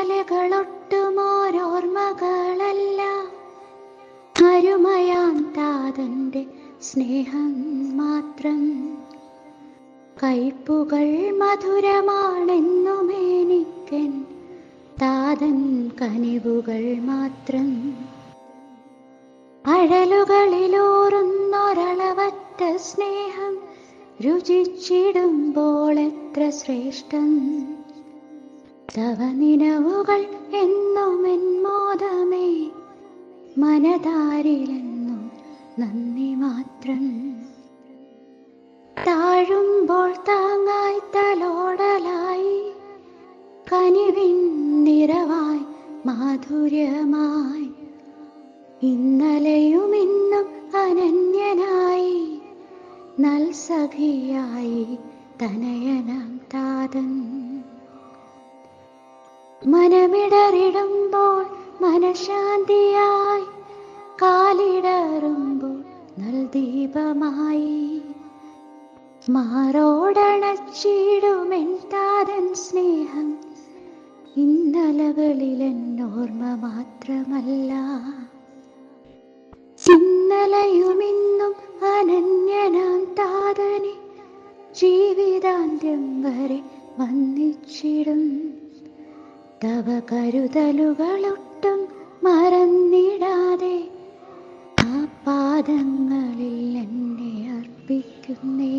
ഇന്നലകളൊട്ടുമോരോർമ്മകളല്ല, അരുമയാം താതന്റെ സ്നേഹം മാത്രം. കയ്പുകൾ മധുരമാണെന്നുമെനിക്കൻ താതൻ കനിവുകൾ മാത്രം. അഴലുകളിലൂറുന്നൊരളവറ്റ സ്നേഹം രുചിച്ചിടുമ്പോൾ എത്ര ശ്രേഷ്ഠം. തവ നിനവുകൾ എന്നുമെൻ മോദമേ, മനതാരിലെന്നും നന്ദി മാത്രം. താഴുമ്പോൾ താങ്ങായി തലോടലായി, കനിവിൻ നിറവായി മാധുര്യമായി, ഇന്നലെയും ഇന്നും അനന്യനായി, നൽസഖിയായി തനയനാം താതൻ. മനമിടറിടുമ്പോൾ മനഃശാന്തിയായി, കാലിടറുമ്പോൾ നൽദീപമായി, മാറോടണച്ചിടുമെൻ താതൻ സ്നേഹം ഇന്നലകളിലെന്നോർമ്മ മാത്രമല്ല. ഇന്നലെയുമിന്നും അനന്യനാം താതനെ ജീവിതാന്ത്യം വരെ വന്ദിച്ചിടും. തവ കരുതലുകളൊട്ടും മറന്നിടാതെ ആ പാദങ്ങളിൽ എന്നെ അർപ്പിക്കുന്നേ.